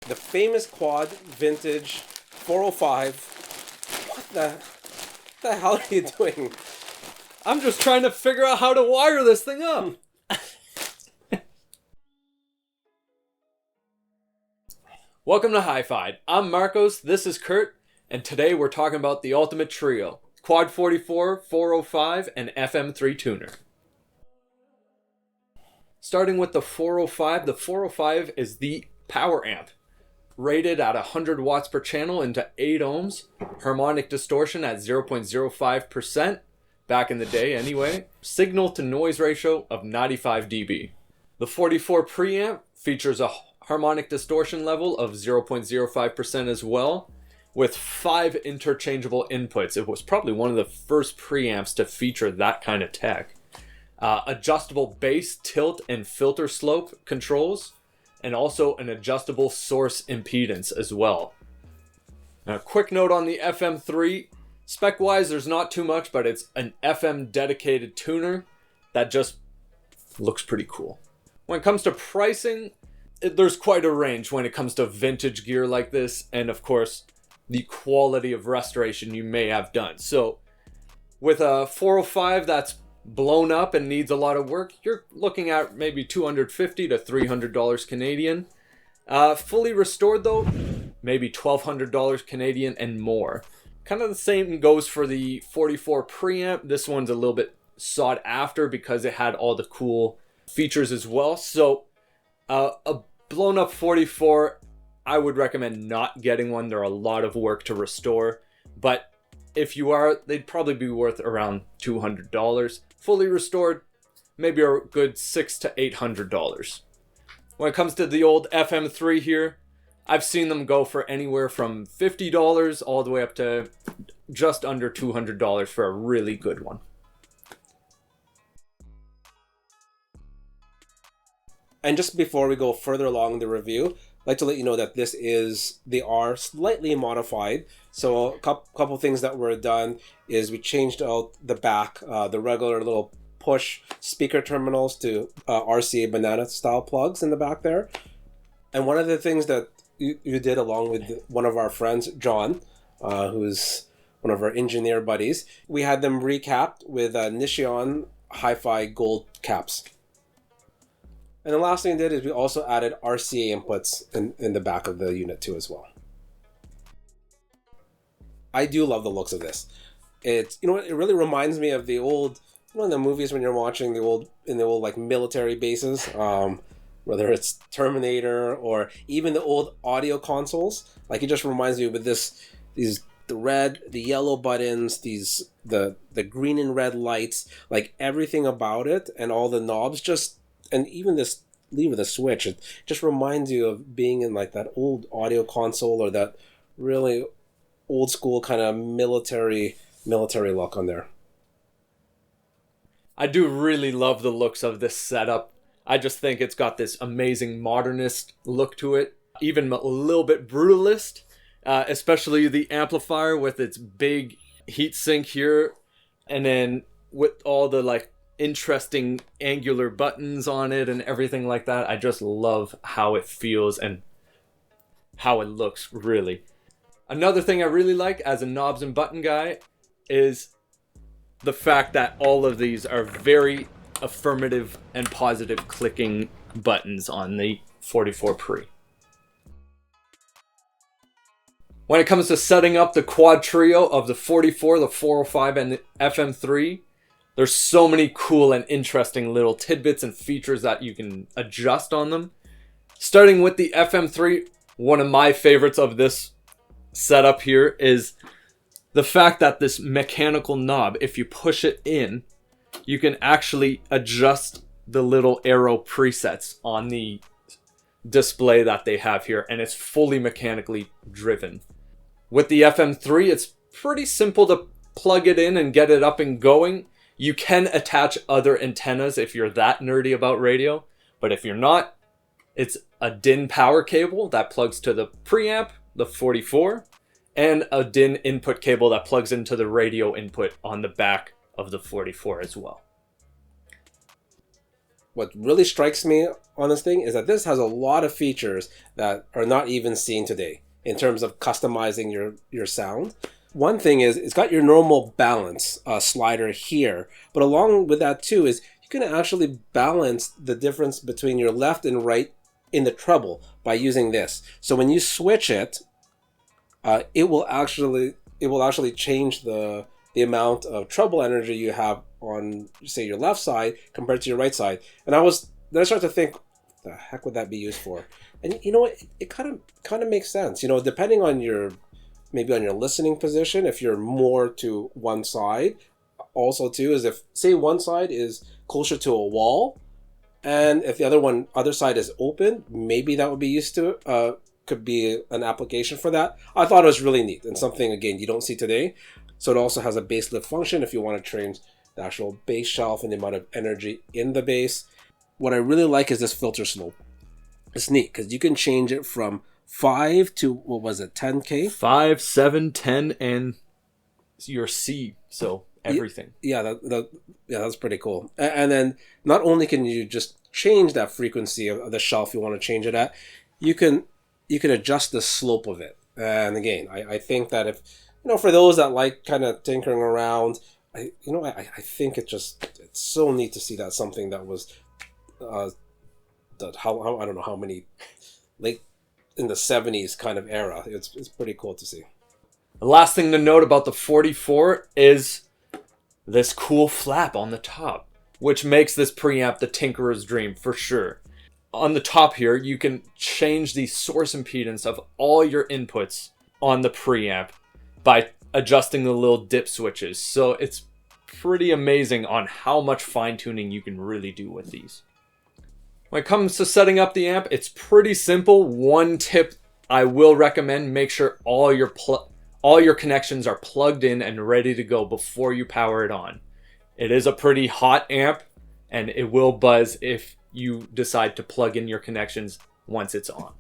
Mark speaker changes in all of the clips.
Speaker 1: The famous quad vintage 405. What the hell are you doing?
Speaker 2: I'm just trying to figure out how to wire this thing up. Welcome to Hi-Fi. I'm Marcos, this is Kurt, and today we're talking about the ultimate trio. Quad 44, 405, and FM3 tuner. Starting with the 405, the 405 is the power amp. Rated at 100 watts per channel into 8 ohms. Harmonic distortion at 0.05%. Back in the day anyway. Signal to noise ratio of 95 dB. The 44 preamp features a harmonic distortion level of 0.05% as well, with 5 interchangeable inputs. It was probably one of the first preamps to feature that kind of tech. Adjustable bass, tilt, and filter slope controls, and also an adjustable source impedance as well. Now, a quick note on the FM3. Spec-wise, there's not too much, but it's an FM dedicated tuner that just looks pretty cool. When it comes to pricing, there's quite a range when it comes to vintage gear like this, and of course, the quality of restoration you may have done. So, with a 405 that's blown up and needs a lot of work, you're looking at maybe $250 to $300 Canadian. Fully restored though, maybe $1,200 Canadian and more. Kind of the same goes for the 44 preamp. This one's a little bit sought after because it had all the cool features as well. So a blown up 44, I would recommend not getting one. They're a lot of work to restore, but if you are, they'd probably be worth around $200. Fully restored, maybe a good $600 to $800. When it comes to the old FM3 here, I've seen them go for anywhere from $50 all the way up to just under $200 for a really good one.
Speaker 1: And just before we go further along the review, I'd like to let you know that they are slightly modified. So a couple things that were done is we changed out the back, the regular little push speaker terminals to RCA banana style plugs in the back there. And one of the things that you did along with one of our friends, John, who's one of our engineer buddies, we had them recapped with Nishion Hi-Fi gold caps. And the last thing we did is we also added RCA inputs in the back of the unit too as well. I do love the looks of this. It really reminds me of the old, in the movies when you're watching the old like military bases, whether it's Terminator or even the old audio consoles. Like, it just reminds me with the red, the yellow buttons, the green and red lights, like everything about it and all the knobs and even this lever, the switch, it just reminds you of being in like that old audio console or that really old school kind of military look on there.
Speaker 2: I do really love the looks of this setup. I just think it's got this amazing modernist look to it, even a little bit brutalist, especially the amplifier with its big heat sink here, and then with all the like interesting angular buttons on it and everything like that. I just love how it feels and how it looks, really. Another thing I really like as a knobs and button guy is the fact that all of these are very affirmative and positive clicking buttons on the 44 Pre. When it comes to setting up the quad trio of the 44, the 405, and the FM3, there's so many cool and interesting little tidbits and features that you can adjust on them. Starting with the FM3, one of my favorites of this setup here is the fact that this mechanical knob, if you push it in, you can actually adjust the little arrow presets on the display that they have here, and it's fully mechanically driven. With the FM3, it's pretty simple to plug it in and get it up and going. You can attach other antennas if you're that nerdy about radio, but if you're not, it's a DIN power cable that plugs to the preamp, the 44, and a DIN input cable that plugs into the radio input on the back of the 44 as well.
Speaker 1: what really strikes me on this thing is that this has a lot of features that are not even seen today in terms of customizing your sound. One thing is it's got your normal balance slider here, but along with that too is you can actually balance the difference between your left and right in the treble by using this. So when you switch it, it will actually change the amount of treble energy you have on, say, your left side compared to your right side. And then I started to think, the heck would that be used for? And you know what? It kind of makes sense. You know, depending on your listening position, if you're more to one side, also too is if, say, one side is closer to a wall, and if the other side is open, maybe that would be used to could be an application for that. I thought it was really neat and something, again, you don't see today. So it also has a bass lift function if you want to change the actual bass shelf and the amount of energy in the bass. What I really like is this filter slope. It's neat because you can change it from 5 to, what was it, 10K?
Speaker 2: 5, 7, 10, and your C, so everything.
Speaker 1: Yeah, that's pretty cool. And then not only can you just change that frequency of the shelf you want to change it at, you can adjust the slope of it. And again, I think that if, you know, for those that like kind of tinkering around, I think it's so neat to see that something that was I don't know how many, late in the 70s kind of era. It's pretty cool to see.
Speaker 2: The last thing to note about the 44 is this cool flap on the top, which makes this preamp the tinkerer's dream for sure. On the top here, you can change the source impedance of all your inputs on the preamp by adjusting the little dip switches. So it's pretty amazing on how much fine-tuning you can really do with these. When it comes to setting up the amp, it's pretty simple. One tip I will recommend, make sure all your connections are plugged in and ready to go before you power it on. It is a pretty hot amp and it will buzz if you decide to plug in your connections once it's on.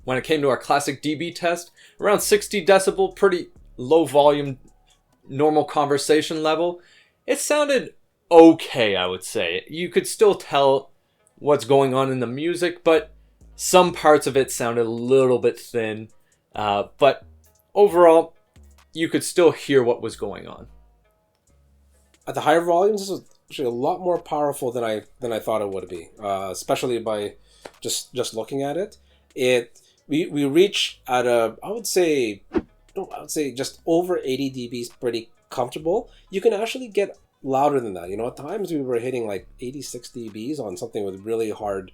Speaker 2: When it came to our classic dB test, around 60 decibel, pretty low volume, normal conversation level, it sounded okay, I would say. You could still tell what's going on in the music, but some parts of it sounded a little bit thin. But overall, you could still hear what was going on.
Speaker 1: At the higher volumes, this was actually a lot more powerful than I thought it would be, especially by just looking at it. We reach at I would say just over 80 dBs, pretty comfortable. You can actually get louder than that. You know, at times we were hitting like 86 dBs on something with really hard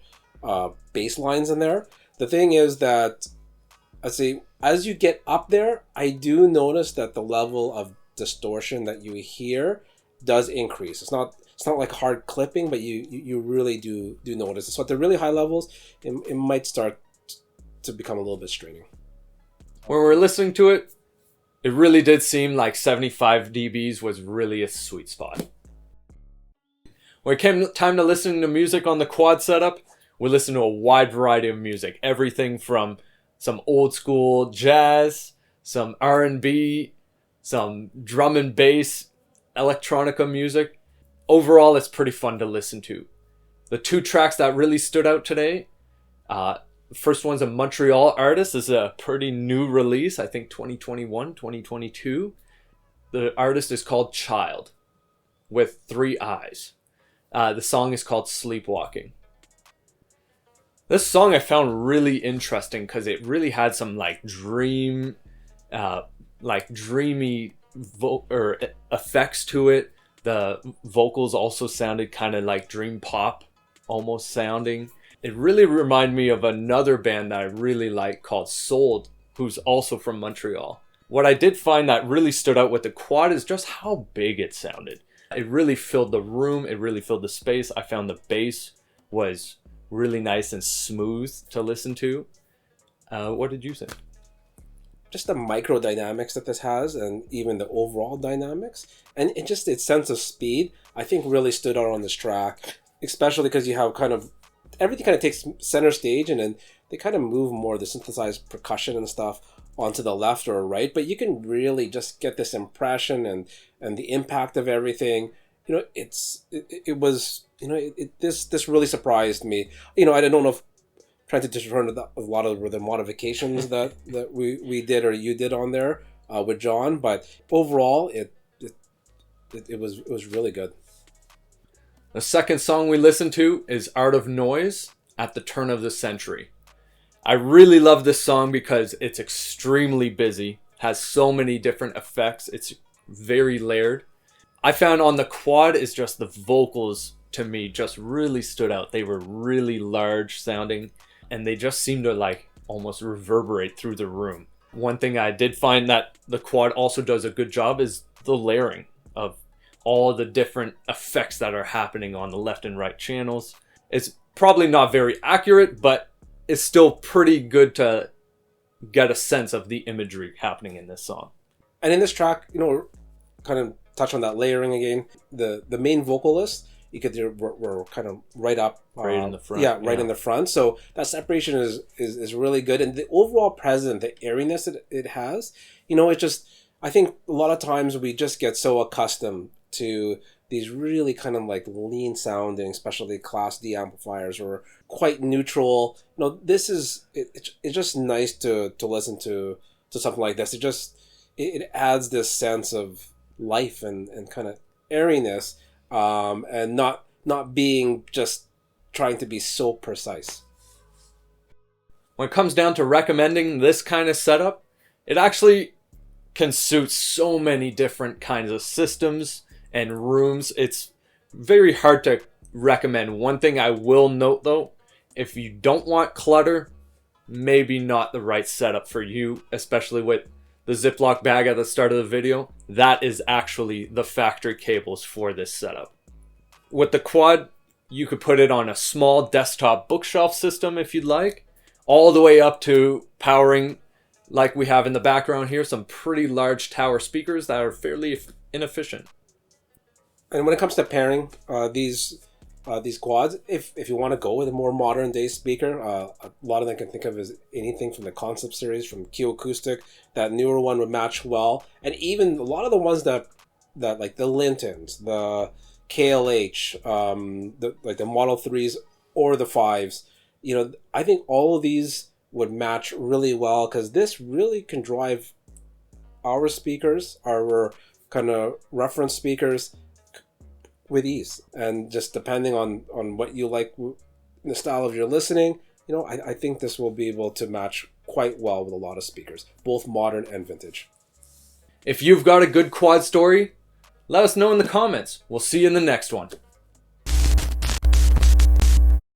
Speaker 1: bass lines in there. The thing is that, I'd say, as you get up there, I do notice that the level of distortion that you hear does increase. It's not like hard clipping, but you really do notice it. So at the really high levels, it might start to become a little bit straining.
Speaker 2: When we're listening to it, it really did seem like 75 dBs was really a sweet spot. When it came time to listening to music on the quad setup, we listened to a wide variety of music. Everything from some old school jazz, some R&B, some drum and bass, electronica music. Overall, it's pretty fun to listen to. The two tracks that really stood out today, first one's a Montreal artist. This is a pretty new release, I think 2021, 2022. The artist is called Child, with 3 eyes. The song is called Sleepwalking. This song I found really interesting because it really had some dreamy effects to it. The vocals also sounded kind of like dream pop, almost sounding. It really reminded me of another band that I really like called Sold, who's also from Montreal. What I did find that really stood out with the quad is just how big it sounded. It really filled the room, it really filled the space. I found the bass was really nice and smooth to listen to. What did you say?
Speaker 1: Just the micro dynamics that this has, and even the overall dynamics, and its sense of speed, I think really stood out on this track, especially because you have everything kind of takes center stage, and then they kind of move more of the synthesized percussion and stuff onto the left or right, but you can really just get this impression and the impact of everything. it was, this really surprised me. I don't know if trying to discern a lot of the modifications that we did or you did on there with John, but overall it was really good.
Speaker 2: The second song we listened to is Art of Noise at the Turn of the Century. I really love this song because it's extremely busy, has so many different effects, it's very layered. I found on the quad is just the vocals to me just really stood out. They were really large sounding and they just seemed to like almost reverberate through the room. One thing I did find that the quad also does a good job is the layering of all the different effects that are happening on the left and right channels. It's probably not very accurate, but it's still pretty good to get a sense of the imagery happening in this song.
Speaker 1: And in this track, kind of touch on that layering again. The main vocalist, you could we're kind of right up,
Speaker 2: right in the front.
Speaker 1: Yeah, right in the front. So that separation is really good, and the overall presence, the airiness it has. It just, I think a lot of times we just get so accustomed to these really kind of like lean sounding, especially Class D amplifiers, or quite neutral. This is it's just nice to listen to something like this. It adds this sense of life and kind of airiness, and not being just trying to be so precise.
Speaker 2: When it comes down to recommending this kind of setup, it actually can suit so many different kinds of systems and rooms. It's very hard to recommend. One thing I will note though, if you don't want clutter, maybe not the right setup for you, especially with the Ziploc bag at the start of the video. That is actually the factory cables for this setup. With the quad, you could put it on a small desktop bookshelf system if you'd like, all the way up to powering, like we have in the background here, some pretty large tower speakers that are fairly inefficient.
Speaker 1: And when it comes to pairing these quads, if you want to go with a more modern day speaker, a lot of them can think of as anything from the Concept series, from Q Acoustic. That newer one would match well, and even a lot of the ones that like the Lintons, the KLH, the Model 3s or the 5s, I think all of these would match really well, because this really can drive our speakers, our kind of reference speakers, with ease. And just depending on what you like, the style of your listening, I think this will be able to match quite well with a lot of speakers, both modern and vintage.
Speaker 2: If you've got a good quad story, let us know in the comments. We'll see you in the next one.